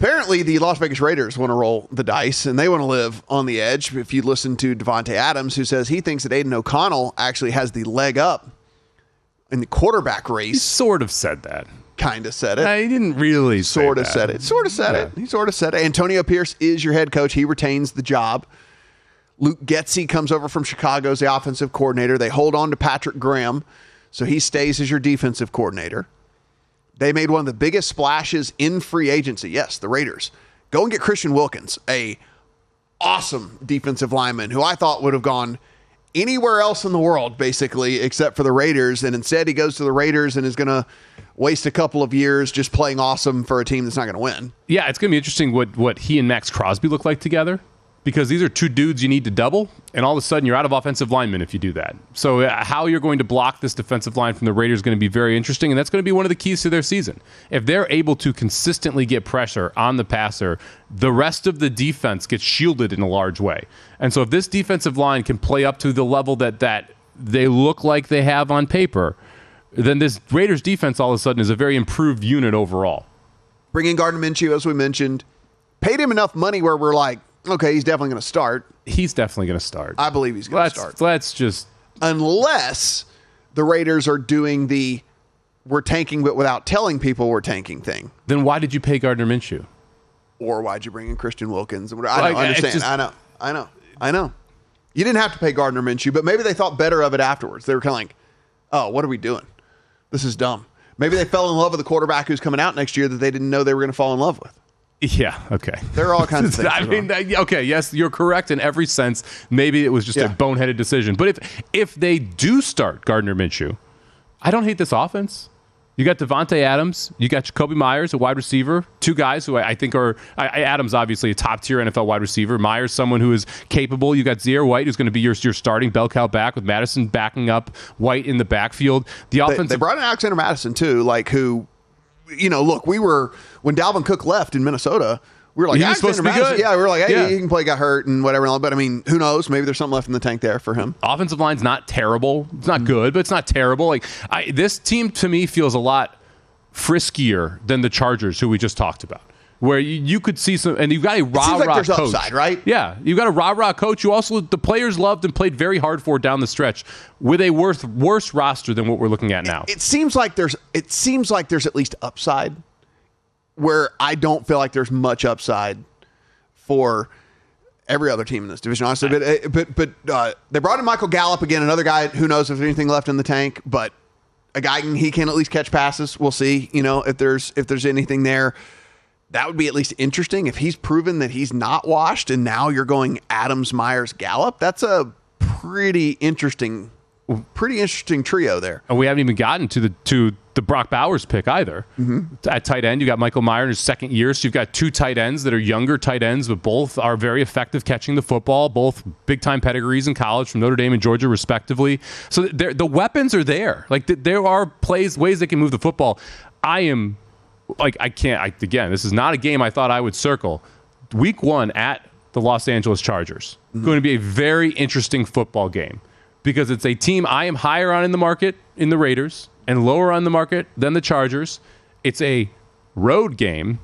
Apparently, the Las Vegas Raiders want to roll the dice, and they want to live on the edge. If you listen to Devontae Adams, who says he thinks that Aiden O'Connell actually has the leg up in the quarterback race. He sort of said that. Kind of said it. He didn't really sort of say said that. it. Sort of said it. He sort of said it. Antonio Pierce is your head coach. He retains the job. Luke Getsy comes over from Chicago as the offensive coordinator. They hold on to Patrick Graham, so he stays as your defensive coordinator. They made one of the biggest splashes in free agency. Yes, the Raiders. Go and get Christian Wilkins, a awesome defensive lineman who I thought would have gone anywhere else in the world, basically, except for the Raiders. And instead, he goes to the Raiders and is going to waste a couple of years just playing awesome for a team that's not going to win. Yeah, it's going to be interesting what he and Max Crosby look like together, because these are two dudes you need to double, and all of a sudden you're out of offensive linemen if you do that. So how you're going to block this defensive line from the Raiders is going to be very interesting, and that's going to be one of the keys to their season. If they're able to consistently get pressure on the passer, the rest of the defense gets shielded in a large way. And so if this defensive line can play up to the level that they look like they have on paper, then this Raiders defense all of a sudden is a very improved unit overall. Bring in Gardner Minshew, as we mentioned. Paid him enough money where we're like, okay, he's definitely going to start. He's definitely going to start. I believe he's going to start. Let's just... Unless the Raiders are doing the we're tanking but without telling people we're tanking thing. Then why did you pay Gardner Minshew? Or why'd you bring in Christian Wilkins? I don't understand. I know. You didn't have to pay Gardner Minshew, but maybe they thought better of it afterwards. They were kind of like, oh, what are we doing? This is dumb. Maybe they fell in love with the quarterback who's coming out next year that they didn't know they were going to fall in love with. Yeah, okay. There are all kinds of things. I mean, okay, yes, you're correct in every sense. Maybe it was just a boneheaded decision. But if they do start Gardner Minshew, I don't hate this offense. You got Devontae Adams. You got Jacoby Myers, a wide receiver. Two guys who I think are... Adams, obviously, a top-tier NFL wide receiver. Myers, someone who is capable. You got Zaire White, who's going to be your starting bell cow back with Madison backing up White in the backfield. They brought in Alexander Madison, too, who... look, when Dalvin Cook left in Minnesota, we were like, he's supposed to be good. Yeah, we were like, hey, he can play, got hurt and whatever. But I mean, who knows? Maybe there's something left in the tank there for him. Offensive line's not terrible. It's not good, but it's not terrible. This team to me feels a lot friskier than the Chargers, who we just talked about, where you could see some, and you've got a rah-rah coach. Upside, right? Yeah, you've got a rah-rah coach who also the players loved and played very hard for down the stretch with a worse roster than what we're looking at now. It seems like there's at least upside, where I don't feel like there's much upside for every other team in this division, honestly. But they brought in Michael Gallup again, another guy who knows if there's anything left in the tank, but a guy he can at least catch passes. We'll see, if there's anything there. That would be at least interesting if he's proven that he's not washed, and now you're going Adams, Myers, Gallup. That's a pretty interesting trio there. And we haven't even gotten to the Brock Bowers pick either. Mm-hmm. At tight end, you got Michael Meyer in his second year, so you've got two tight ends that are younger tight ends, but both are very effective catching the football, both big-time pedigrees in college from Notre Dame and Georgia, respectively. So the weapons are there. There are ways they can move the football. Again, this is not a game I thought I would circle. Week 1 at the Los Angeles Chargers. Mm-hmm. Going to be a very interesting football game because it's a team I am higher on in the market in the Raiders and lower on the market than the Chargers. It's a road game.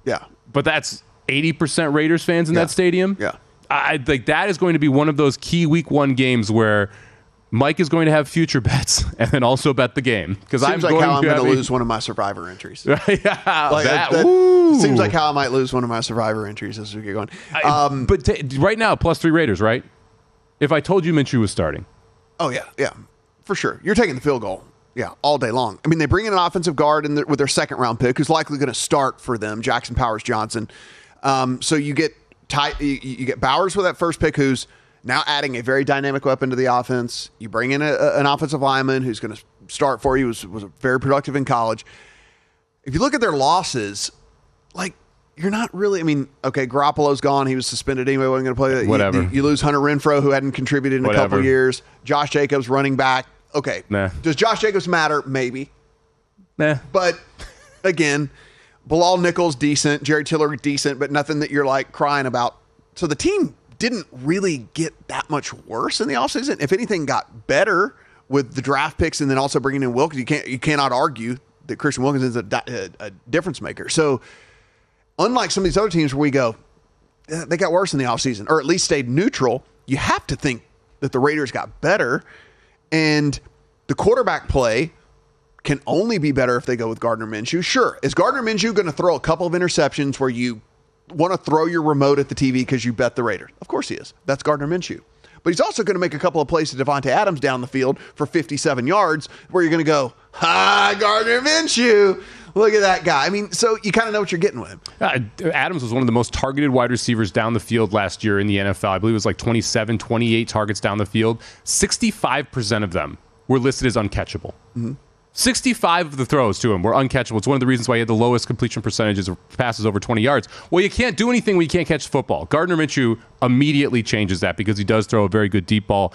Yeah. But that's 80% Raiders fans in that stadium. Yeah. I think that is going to be one of those key Week 1 games where Mike is going to have future bets and then also bet the game. Because I'm going to lose one of my Survivor entries. Yeah, that seems like how I might lose one of my Survivor entries as we get going. But right now, +3 Raiders, right? If I told you Minshew was starting. Oh, yeah, for sure. You're taking the field goal. Yeah, all day long. I mean, they bring in an offensive guard with their second-round pick who's likely going to start for them, Jackson Powers Johnson. So you get Bowers with that first pick who's now adding a very dynamic weapon to the offense. You bring in an offensive lineman who's going to start for you, was very productive in college. If you look at their losses, you're not really, Garoppolo's gone. He was suspended anyway, wasn't going to play. Whatever. You lose Hunter Renfrow, who hadn't contributed in a couple of years. Josh Jacobs, running back. Okay. Nah. Does Josh Jacobs matter? Maybe. Nah. But, again, Bilal Nichols, decent. Jerry Tillery, decent, but nothing that you're, crying about. So the team didn't really get that much worse in the offseason. If anything, got better with the draft picks and then also bringing in Wilkins. You cannot argue that Christian Wilkins is a difference maker. So Unlike some of these other teams where we go, they got worse in the offseason, or at least stayed neutral, you have to think that the Raiders got better. And the quarterback play can only be better if they go with Gardner Minshew. Sure. Is Gardner Minshew going to throw a couple of interceptions where you want to throw your remote at the TV because you bet the Raiders? Of course he is. That's Gardner Minshew. But he's also going to make a couple of plays to Devontae Adams down the field for 57 yards where you're going to go, Gardner Minshew. Look at that guy. I mean, so you kind of know what you're getting with him. Adams was one of the most targeted wide receivers down the field last year in the NFL. I believe it was like 27, 28 targets down the field. 65% of them were listed as uncatchable. 65 of the throws to him were uncatchable. It's one of the reasons why he had the lowest completion percentages of passes over 20 yards. Well, you can't do anything when you can't catch the football. Gardner Minshew immediately changes that because he does throw a very good deep ball.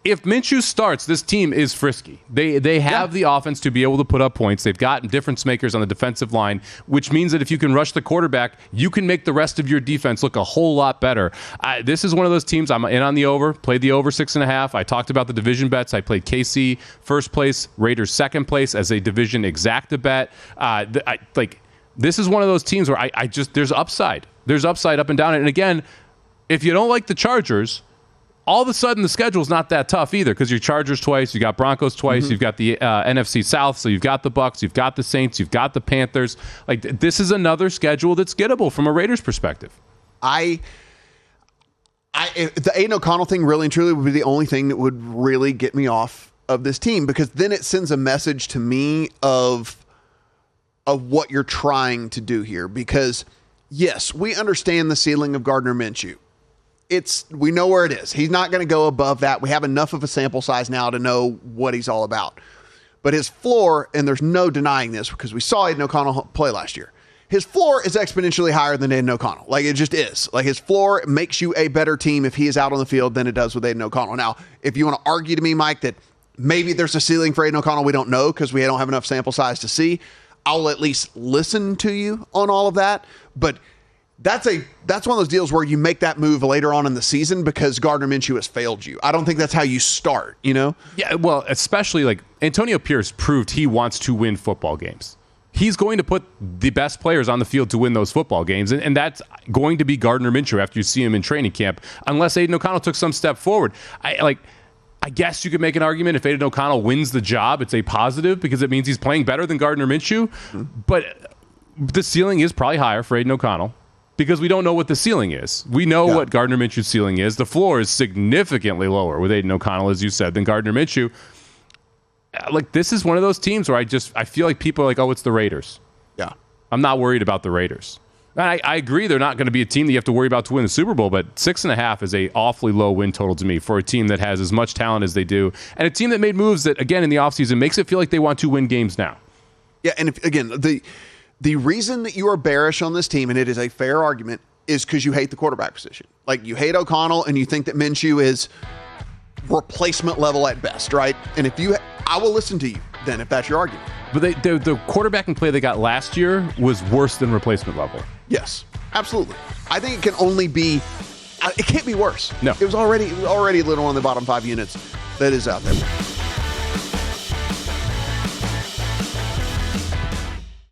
If Minshew starts, this team is frisky. They have the offense to be able to put up points. They've got difference makers on the defensive line, which means that if you can rush the quarterback, you can make the rest of your defense look a whole lot better. This is one of those teams. I'm in on the over, played the over 6.5. I talked about the division bets. I played KC first place, Raiders second place as a division exacta bet. This is one of those teams where I just, there's upside. There's upside up and down. And again, if you don't like the Chargers, all of a sudden the schedule's not that tough either because your Chargers twice, you got Broncos twice, you've got the NFC South, so you've got the Bucs, you've got the Saints, you've got the Panthers. This is another schedule that's gettable from a Raiders perspective. The Aiden O'Connell thing really and truly would be the only thing that would really get me off of this team, because then it sends a message to me of what you're trying to do here. Because yes, we understand the ceiling of Gardner Minshew. We know where it is. He's not going to go above that. We have enough of a sample size now to know what he's all about. But his floor, and there's no denying this because we saw Aiden O'Connell play last year, his floor is exponentially higher than Aiden O'Connell. It just is. His floor makes you a better team if he is out on the field than it does with Aiden O'Connell. Now, if you want to argue to me, Mike, that maybe there's a ceiling for Aiden O'Connell, we don't know because we don't have enough sample size to see, I'll at least listen to you on all of that. But that's one of those deals where you make that move later on in the season because Gardner Minshew has failed you. I don't think that's how you start, Yeah, well, especially Antonio Pierce proved he wants to win football games. He's going to put the best players on the field to win those football games, and that's going to be Gardner Minshew after you see him in training camp, unless Aiden O'Connell took some step forward. I guess you could make an argument if Aiden O'Connell wins the job, it's a positive because it means he's playing better than Gardner Minshew, but the ceiling is probably higher for Aiden O'Connell. Because we don't know what the ceiling is. We know what Gardner Minshew's ceiling is. The floor is significantly lower with Aiden O'Connell, as you said, than Gardner Minshew. This is one of those teams where I feel like people are like, oh, it's the Raiders. Yeah. I'm not worried about the Raiders. And I agree they're not going to be a team that you have to worry about to win the Super Bowl, but 6.5 is a awfully low win total to me for a team that has as much talent as they do, and a team that made moves that, again, in the offseason makes it feel like they want to win games now. Yeah, and the reason that you are bearish on this team, and it is a fair argument, is because you hate the quarterback position. You hate O'Connell, and you think that Minshew is replacement level at best, right? And I will listen to you then if that's your argument. But the quarterbacking play they got last year was worse than replacement level. Yes, absolutely. I think it can only be. It can't be worse. No, it was already a little on the bottom 5 units that is out there.